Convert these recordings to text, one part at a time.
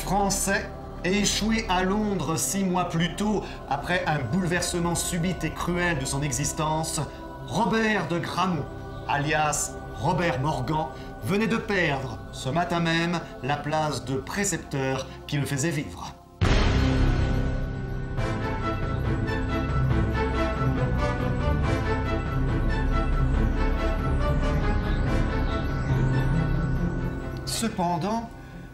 Français, échoué à Londres 6 mois plus tôt après un bouleversement subit et cruel de son existence, Robert de Gramont, alias Robert Morgan, venait de perdre, ce matin même, la place de précepteur qui le faisait vivre. Cependant,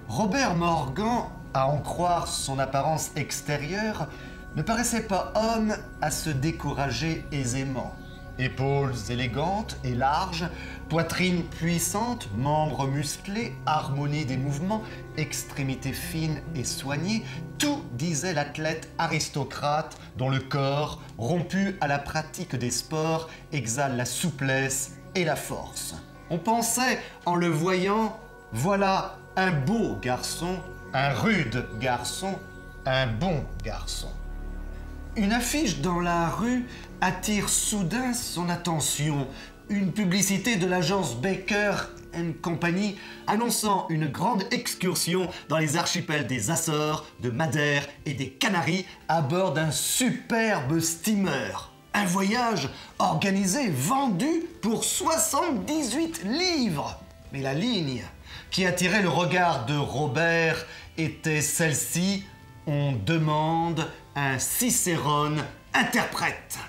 Robert Morgan, à en croire son apparence extérieure, ne paraissait pas homme à se décourager aisément. Épaules élégantes et larges, poitrine puissante, membres musclés, harmonie des mouvements, extrémités fines et soignées, tout disait l'athlète aristocrate dont le corps, rompu à la pratique des sports, exhale la souplesse et la force. On pensait, en le voyant, voilà un beau garçon, un rude garçon, un bon garçon. Une affiche dans la rue attire soudain son attention. Une publicité de l'agence Baker & Company annonçant une grande excursion dans les archipels des Açores, de Madère et des Canaries à bord d'un superbe steamer. Un voyage organisé, vendu pour 78 livres. Mais la ligne qui attirait le regard de Robert était celle-ci: on demande un Cicérone interprète.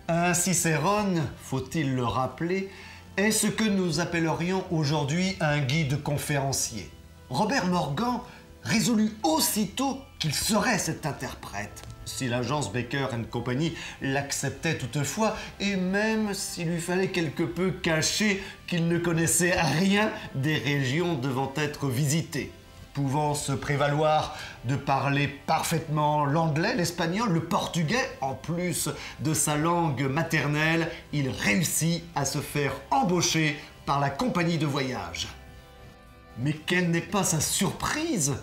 Un Cicérone, faut-il le rappeler, est ce que nous appellerions aujourd'hui un guide conférencier. Robert Morgan résolut aussitôt qu'il serait cet interprète, si l'agence Baker & Company l'acceptait toutefois, et même s'il lui fallait quelque peu cacher qu'il ne connaissait rien des régions devant être visitées. Pouvant se prévaloir de parler parfaitement l'anglais, l'espagnol, le portugais, en plus de sa langue maternelle, il réussit à se faire embaucher par la compagnie de voyage. Mais quelle n'est pas sa surprise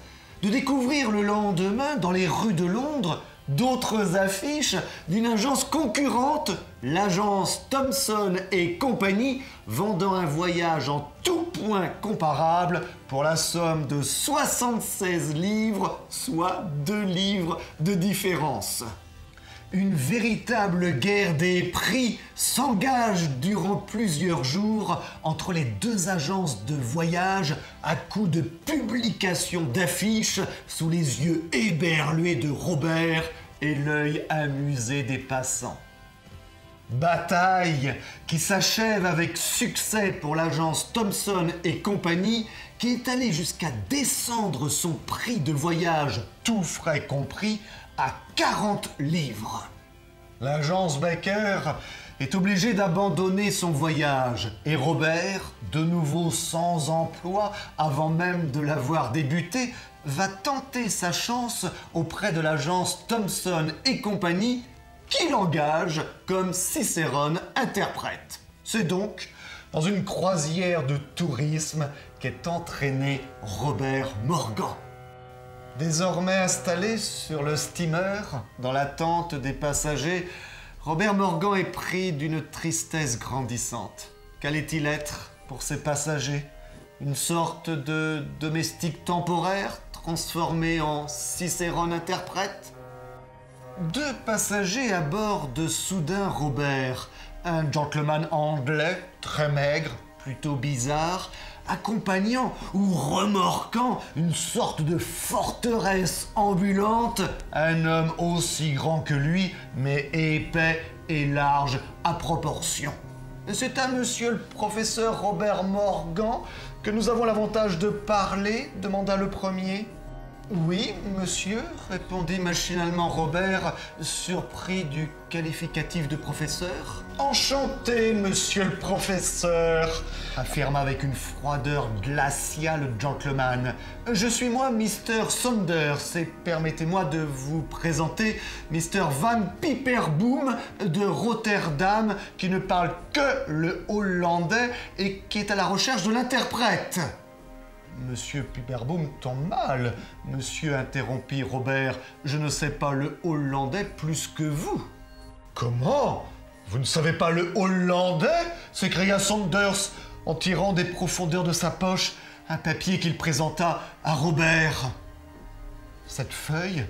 de découvrir le lendemain, dans les rues de Londres, d'autres affiches d'une agence concurrente, l'agence Thomson et compagnie, vendant un voyage en tout point comparable pour la somme de 76 livres, soit 2 livres de différence. Une véritable guerre des prix s'engage durant plusieurs jours entre les deux agences de voyage à coups de publication d'affiches sous les yeux éberlués de Robert et l'œil amusé des passants. Bataille qui s'achève avec succès pour l'agence Thomson et compagnie, qui est allée jusqu'à descendre son prix de voyage, tout frais compris, à 40 livres. L'agence Baker est obligée d'abandonner son voyage et Robert, de nouveau sans emploi avant même de l'avoir débuté, va tenter sa chance auprès de l'agence Thomson et compagnie qui l'engage comme Cicérone interprète. C'est donc dans une croisière de tourisme qu'est entraîné Robert Morgan. Désormais installé sur le steamer, dans l'attente des passagers, Robert Morgan est pris d'une tristesse grandissante. Qu'allait-il être pour ses passagers? Une sorte de domestique temporaire transformé en Cicérone interprète? 2 passagers abordent soudain Robert, un gentleman anglais, très maigre, plutôt bizarre, accompagnant ou remorquant une sorte de forteresse ambulante, un homme aussi grand que lui, mais épais et large à proportion. C'est à monsieur le professeur Robert Morgan que nous avons l'avantage de parler, demanda le premier. Oui, monsieur, répondit machinalement Robert, surpris du qualificatif de professeur. Enchanté, monsieur le professeur, affirma avec une froideur glaciale le gentleman. Je suis moi, Mr. Saunders, et permettez-moi de vous présenter Mr. Van Pieperboom de Rotterdam, qui ne parle que le hollandais et qui est à la recherche de l'interprète. Monsieur Pieperboom tombe mal, monsieur, interrompit Robert. Je ne sais pas le hollandais plus que vous. Comment? Vous ne savez pas le hollandais? S'écria Saunders en tirant des profondeurs de sa poche un papier qu'il présenta à Robert. Cette feuille,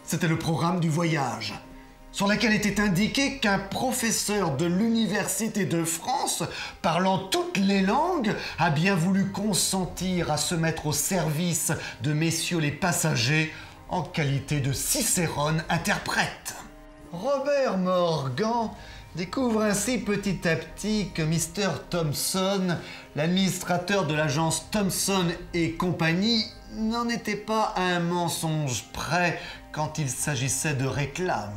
c'était le programme du voyage, sur laquelle était indiqué qu'un professeur de l'Université de France, parlant toutes les langues, a bien voulu consentir à se mettre au service de messieurs les passagers en qualité de Cicérone interprète. Robert Morgan découvre ainsi petit à petit que Mr. Thompson, l'administrateur de l'agence Thomson et compagnie, n'en était pas à un mensonge près quand il s'agissait de réclames.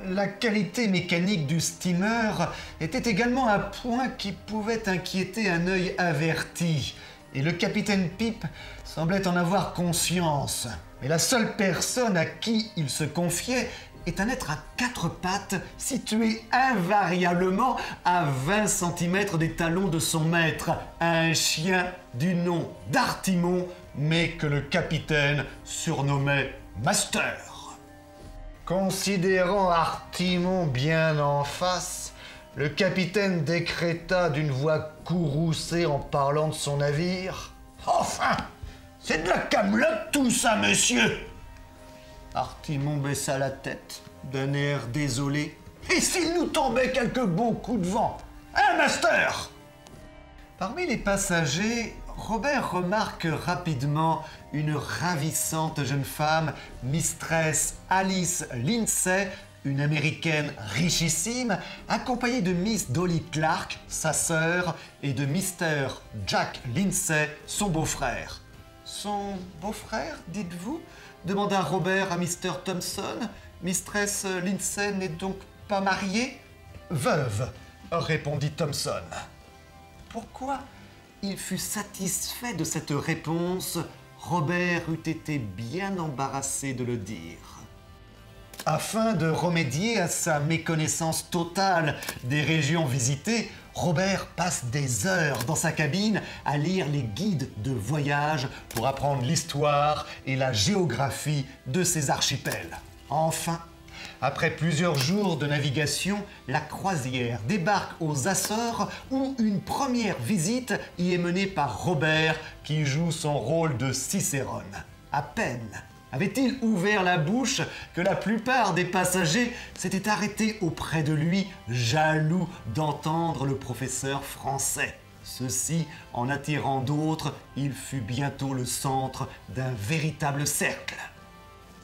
La qualité mécanique du steamer était également un point qui pouvait inquiéter un œil averti, et le capitaine Pip semblait en avoir conscience. Mais la seule personne à qui il se confiait est un être à 4 pattes situé invariablement à 20 cm des talons de son maître, un chien du nom d'Artimon, mais que le capitaine surnommait Master. Considérant Artimon bien en face, le capitaine décréta d'une voix courroucée en parlant de son navire: « Enfin, c'est de la camelote tout ça, monsieur !» Artimon baissa la tête d'un air désolé. « Et s'il nous tombait quelques bons coups de vent, hein, Master ?» Parmi les passagers, Robert remarque rapidement une ravissante jeune femme, Mistress Alice Lindsay, une américaine richissime, accompagnée de Miss Dolly Clark, sa sœur, et de Mr. Jack Lindsay, son beau-frère. « Son beau-frère, dites-vous » demanda Robert à Mr. Thompson. « Mistress Lindsay n'est donc pas mariée ?»« Veuve », répondit Thompson. Pourquoi il fut satisfait de cette réponse, Robert eût été bien embarrassé de le dire. Afin de remédier à sa méconnaissance totale des régions visitées, Robert passe des heures dans sa cabine à lire les guides de voyage pour apprendre l'histoire et la géographie de ces archipels. Enfin, après plusieurs jours de navigation, la croisière débarque aux Açores où une première visite y est menée par Robert qui joue son rôle de Cicérone. À peine avait-il ouvert la bouche que la plupart des passagers s'étaient arrêtés auprès de lui, jaloux d'entendre le professeur français. Ceci en attirant d'autres, il fut bientôt le centre d'un véritable cercle.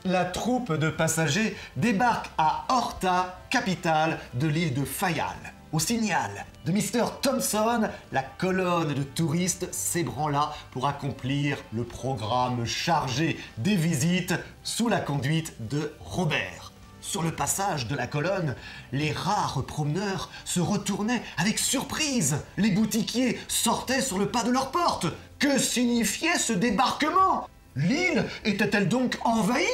La troupe de passagers débarque à Horta, capitale de l'île de Fayal. Au signal de Mr. Thompson, la colonne de touristes s'ébranla pour accomplir le programme chargé des visites sous la conduite de Robert. Sur le passage de la colonne, les rares promeneurs se retournaient avec surprise. Les boutiquiers sortaient sur le pas de leur porte. Que signifiait ce débarquement? L'île était-elle donc envahie?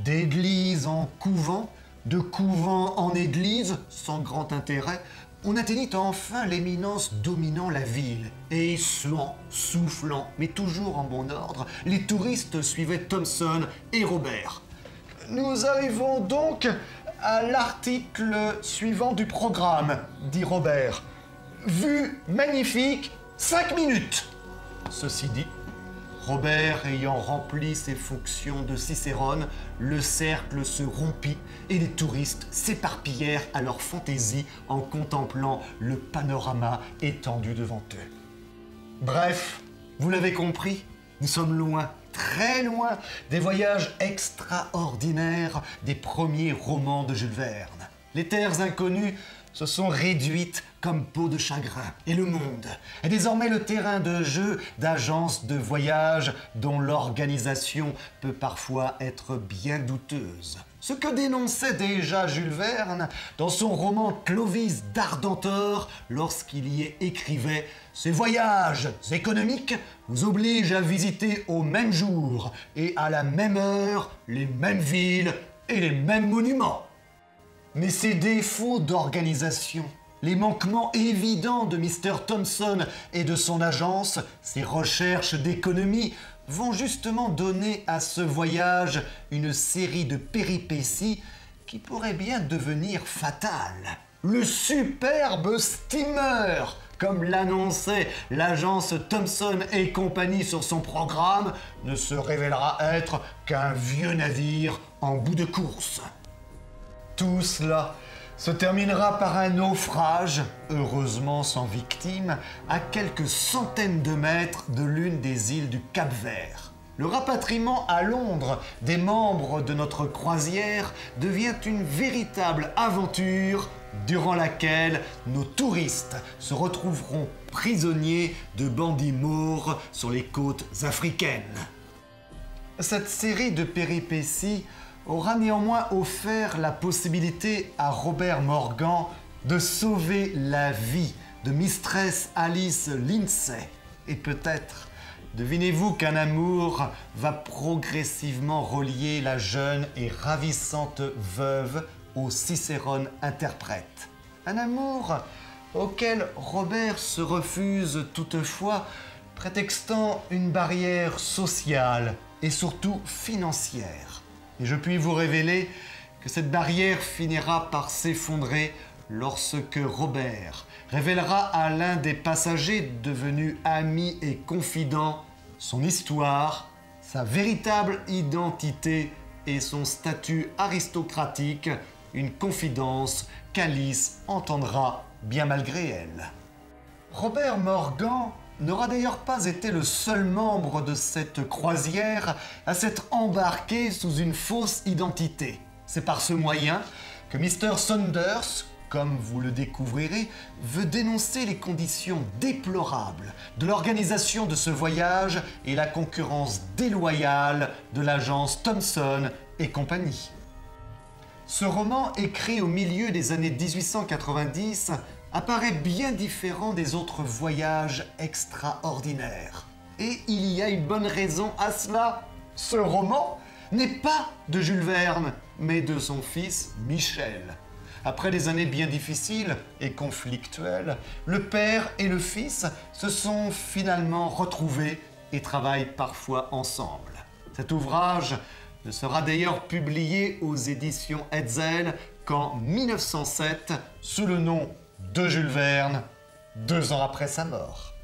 D'église en couvent, de couvent en église, sans grand intérêt, on atteignit enfin l'éminence dominant la ville. Et suant, soufflant, mais toujours en bon ordre, les touristes suivaient Thompson et Robert. Nous arrivons donc à l'article suivant du programme, dit Robert. Vue magnifique, 5 minutes. Ceci dit, Robert ayant rempli ses fonctions de Cicérone, le cercle se rompit et les touristes s'éparpillèrent à leur fantaisie en contemplant le panorama étendu devant eux. Bref, vous l'avez compris, nous sommes loin, très loin des voyages extraordinaires des premiers romans de Jules Verne. Les terres inconnues se sont réduites comme peau de chagrin. Et le monde est désormais le terrain de jeu d'agences de voyage dont l'organisation peut parfois être bien douteuse. Ce que dénonçait déjà Jules Verne dans son roman Clovis d'Ardentor lorsqu'il y écrivait « Ces voyages économiques vous obligent à visiter au même jour et à la même heure les mêmes villes et les mêmes monuments ». Mais ces défauts d'organisation, les manquements évidents de Mr. Thompson et de son agence, ses recherches d'économie, vont justement donner à ce voyage une série de péripéties qui pourraient bien devenir fatales. Le superbe steamer comme l'annonçait l'agence Thomson et compagnie sur son programme, ne se révélera être qu'un vieux navire en bout de course. Tout cela se terminera par un naufrage, heureusement sans victime, à quelques centaines de mètres de l'une des îles du Cap-Vert. Le rapatriement à Londres des membres de notre croisière devient une véritable aventure durant laquelle nos touristes se retrouveront prisonniers de bandits maures sur les côtes africaines. Cette série de péripéties aura néanmoins offert la possibilité à Robert Morgan de sauver la vie de Mistress Alice Lindsay. Et peut-être devinez-vous qu'un amour va progressivement relier la jeune et ravissante veuve au Cicérone interprète. Un amour auquel Robert se refuse toutefois, prétextant une barrière sociale et surtout financière. Et je puis vous révéler que cette barrière finira par s'effondrer lorsque Robert révélera à l'un des passagers devenus amis et confidents son histoire, sa véritable identité et son statut aristocratique, une confidence qu'Alice entendra bien malgré elle. Robert Morgan n'aura d'ailleurs pas été le seul membre de cette croisière à s'être embarqué sous une fausse identité. C'est par ce moyen que Mr. Saunders, comme vous le découvrirez, veut dénoncer les conditions déplorables de l'organisation de ce voyage et la concurrence déloyale de l'agence Thomson et compagnie. Ce roman, écrit au milieu des années 1890, apparaît bien différent des autres voyages extraordinaires. Et il y a une bonne raison à cela. Ce roman n'est pas de Jules Verne, mais de son fils Michel. Après des années bien difficiles et conflictuelles, le père et le fils se sont finalement retrouvés et travaillent parfois ensemble. Cet ouvrage ne sera d'ailleurs publié aux éditions Hetzel qu'en 1907 sous le nom de Jules Verne, 2 ans après sa mort.